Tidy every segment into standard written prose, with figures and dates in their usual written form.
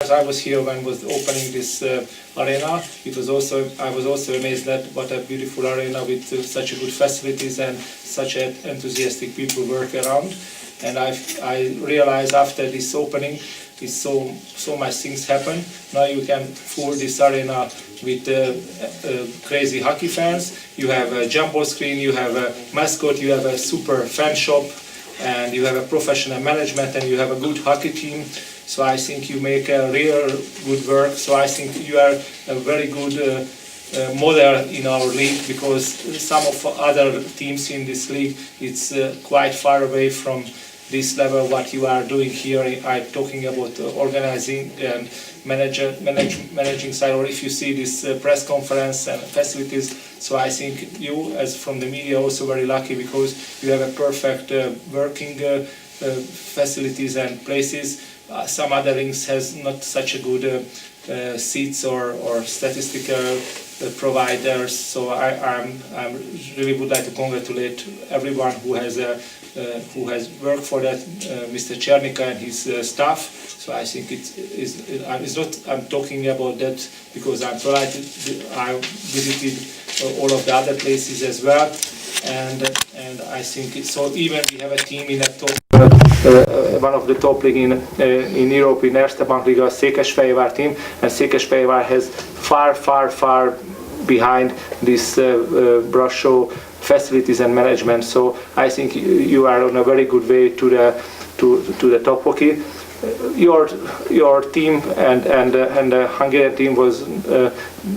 As I was here when was opening this arena, I was also amazed at what a beautiful arena with such a good facilities and such enthusiastic people work around. And I realized after this opening, so much things happen. Now you can fill this arena with crazy hockey fans. You have a jumbo screen, you have a mascot, you have a super fan shop, and you have a professional management, and you have a good hockey team. So I think you make a real good work. So I think you are a very good model in our league, because some of other teams in this league, it's quite far away from this level what you are doing here. I'm talking about organizing and managing side, or if you see this press conference and facilities. So I think you, as from the media, also very lucky, because you have a perfect working facilities and places. Some other leagues has not such a good seats or statistical providers. So I really would like to congratulate everyone who has worked for that, Mr. Černika and his staff. So I think it's not. I'm talking about that because I'm delighted. I visited all of the other places as well, and I think so. Even we have a team in a top. One of the top league in Europe in Erste Bank Liga, Székesfehérvár team, and Székesfehérvár has far behind this Brassov facilities and management. So I think you are on a very good way to the top hockey. Your team and the Hungarian team was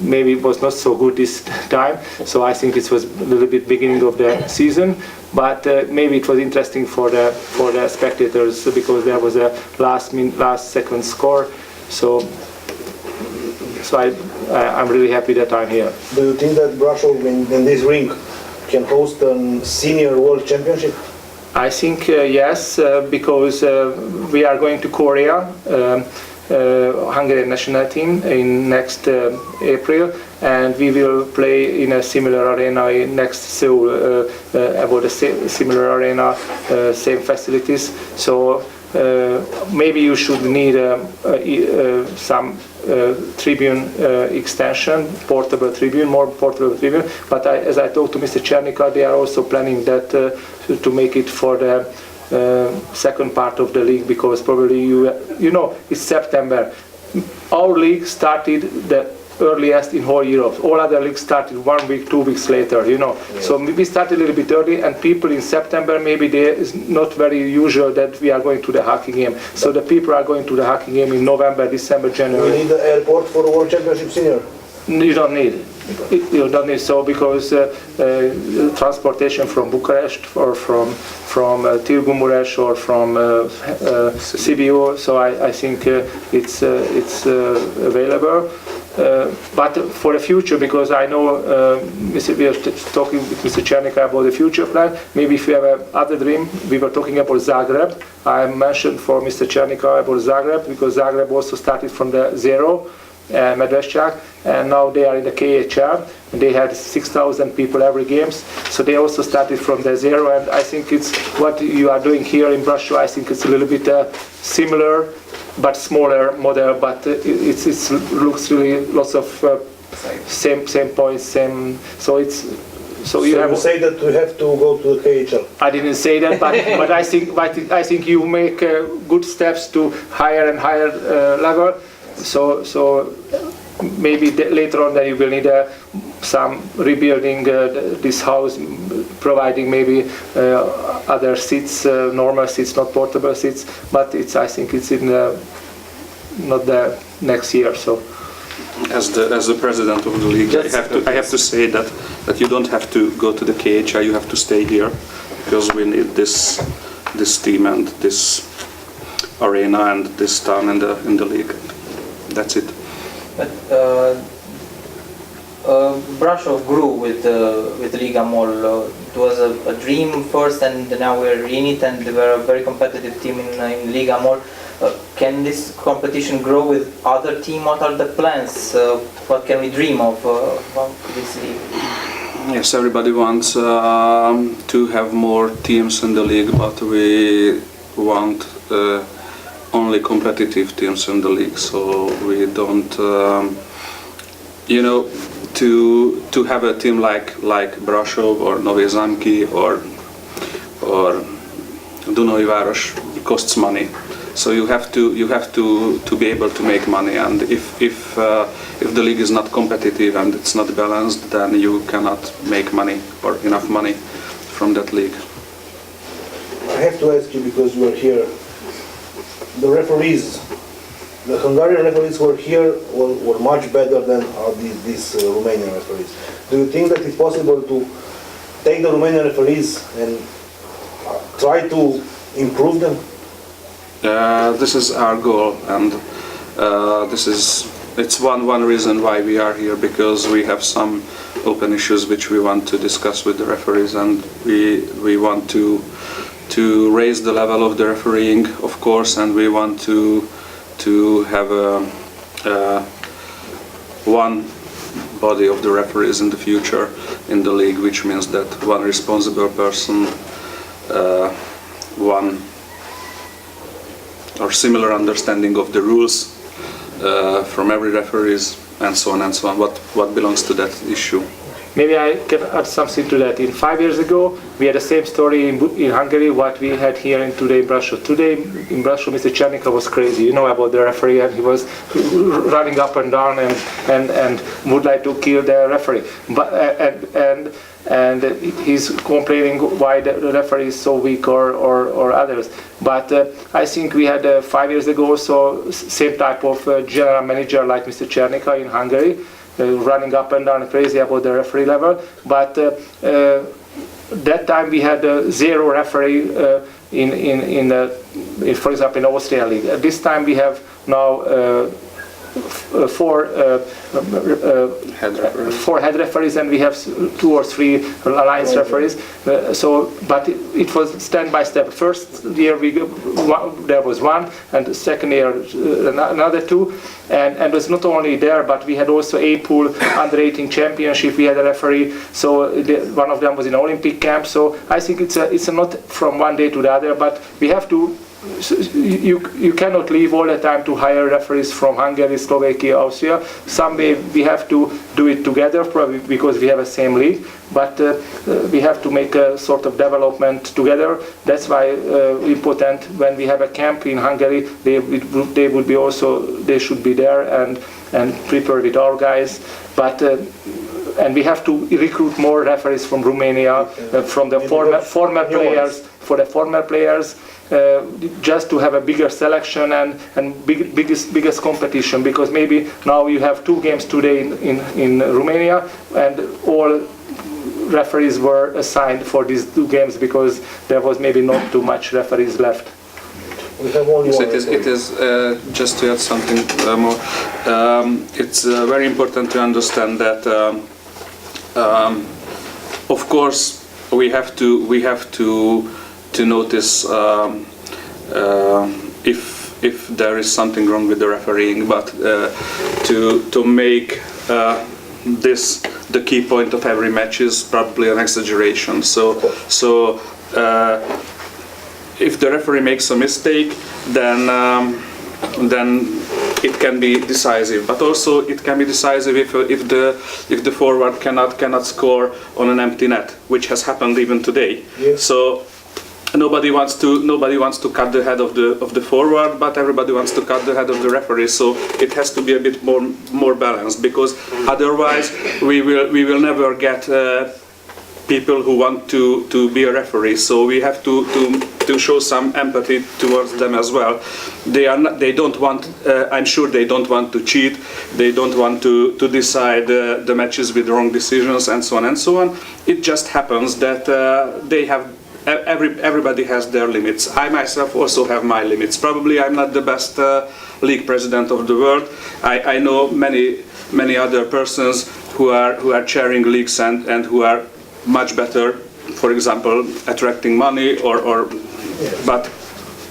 maybe was not so good this time. So I think it was a little bit beginning of the season, but maybe it was interesting for the spectators, because there was a last second score. So I'm really happy that I'm here. Do you think that Brassov in this rink can host a senior world championship? I think yes, because we are going to Korea, Hungarian national team, in next April, and we will play in a similar arena in next Seoul, about a similar arena, same facilities. So maybe you should need some tribune extension, more portable tribune. But as I talked to Mr. Černika, they are also planning that to make it for the second part of the league, because probably you know it's September. Our league started the earliest in whole Europe. All other leagues started 1 week, 2 weeks later, you know. Yeah. So we started a little bit early, and people in September, maybe it's not very usual that we are going to the hockey game. So the people are going to the hockey game in November, December, January. Do you need the airport for the World Championship Senior? You don't need it. You don't need so, because transportation from Bucharest or from Târgu Mureș or from Sibiu, so I think it's available. But for the future, because I know we are talking with Mr. Černika about the future plan. Maybe if we have another dream, we were talking about Zagreb. I mentioned for Mr. Černika about Zagreb, because Zagreb also started from the zero, Medveščak, and now they are in the KHL. And they had 6,000 people every games, so they also started from the zero. And I think it's what you are doing here in Brassov. I think it's a little bit similar, but smaller model. But it looks really lots of same points, same. So it's. So you have say that we have to go to the KHL. I didn't say that, but I think you make good steps to higher and higher level. So maybe later on, then you will need some rebuilding this house, providing maybe other seats, normal seats, not portable seats. But I think it's in not the next year. So, as the president of the league, I have to say that you don't have to go to the KHL. You have to stay here, because we need this team and this arena and this town in the league. That's it. But Brassov grew with Liga MOL. It was a dream first, and now we're in it, and we're a very competitive team in Liga MOL. Can this competition grow with other teams? What are the plans? What can we dream of this league? Yes, everybody wants to have more teams in the league, but we want only competitive teams in the league, so we don't, you know, to have a team like Brasov or Nové Zámky or Dunai Város costs money. So you have to be able to make money, and if the league is not competitive and it's not balanced, then you cannot make money or enough money from that league. I have to ask you, because you are here, the referees, the Hungarian referees who are here were much better than these Romanian referees. Do you think that it's possible to take the Romanian referees and try to improve them? This is our goal, and it's one reason why we are here, because we have some open issues which we want to discuss with the referees, and we want to raise the level of the refereeing, of course, and we want to have one body of the referees in the future in the league, which means that one responsible person, one or similar understanding of the rules from every referees, and so on and so on. What belongs to that issue? Maybe I can add something to that. 5 years ago, we had the same story in Hungary what we had here in today in Brasov. Today in Brasov, Mr. Chernika was crazy. You know about the referee, and he was running up and down and would like to kill the referee. But and he's complaining why the referee is so weak or others. But I think we had 5 years ago also same type of general manager like Mr. Chernika in Hungary, running up and down crazy about the referee level. But that time we had zero referee for example, in the Austrian league. At this time we have now four head referees, and we have 2 or 3 alliance referees. But it was step by step. First year there was 1, and the second year another 2, and it was not only there, but we had also A pool under 18 championship. We had a referee, so one of them was in Olympic camp. So I think it's not from one day to the other, but we have to. You cannot leave all the time to hire referees from Hungary, Slovakia, Austria. Someday we have to do it together, probably because we have the same league, but we have to make a sort of development together. That's why important when we have a camp in Hungary, they should be there and prepare with our guys. But and we have to recruit more referees from Romania, from the former players, for the former players. Just to have a bigger selection and biggest competition, because maybe now you have 2 games today in Romania, and all referees were assigned for these 2 games because there was maybe not too much referees left. We have only one. It is just to add something more. It's very important to understand that, of course, we have to notice if there is something wrong with the refereeing, but to make this the key point of every match is probably an exaggeration. So if the referee makes a mistake, then it can be decisive. But also it can be decisive if the forward cannot score on an empty net, which has happened even today. Yes. So nobody wants to cut the head of the forward, but everybody wants to cut the head of the referee. So it has to be a bit more balanced, because otherwise we will never get people who want to be a referee. So we have to show some empathy towards them as well. They don't want. I'm sure they don't want to cheat. They don't want to decide the matches with wrong decisions and so on and so on. It just happens that they have. Everybody has their limits. I myself also have my limits. Probably I'm not the best league president of the world. I know many other persons who are chairing leagues and who are much better, for example, attracting money or yes. But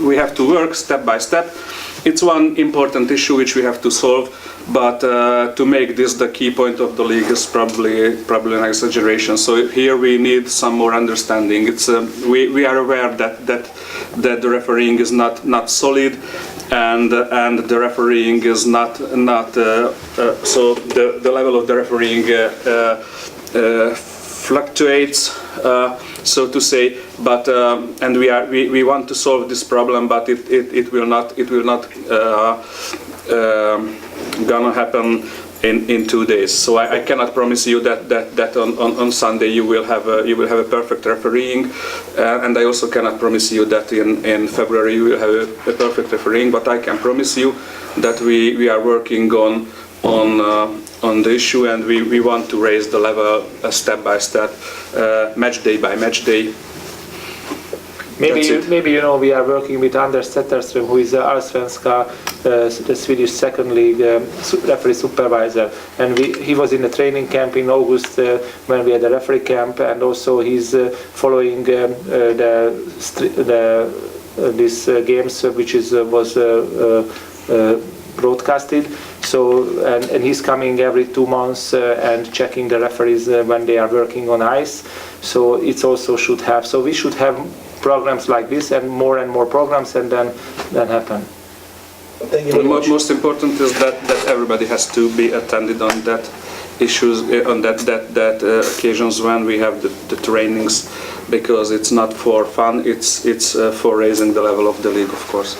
we have to work step by step. It's one important issue which we have to solve, but to make this the key point of the league is probably an exaggeration. So here we need some more understanding. It's we are aware that the refereeing is not solid, and the refereeing is not so the level of the refereeing fluctuates, so to say, but and we want to solve this problem, but it will not gonna happen in 2 days. So I cannot promise you that on Sunday you will have a perfect refereeing, and I also cannot promise you that in February you will have a perfect refereeing. But I can promise you that we are working on the issue, and we want to raise the level step by step, match day by match day. Maybe you know, we are working with Anders Zetterström, who is the Allsvenska, the Swedish second league referee supervisor, and he was in the training camp in August when we had a referee camp, and also he's following these games which was broadcasted. So and he's coming every 2 months and checking the referees when they are working on ice. So it also should have. So we should have programs like this and more programs, and then happen. Thank you very much. Most important is that everybody has to be attended on that issues on that occasions when we have the trainings, because it's not for fun, it's for raising the level of the league, of course.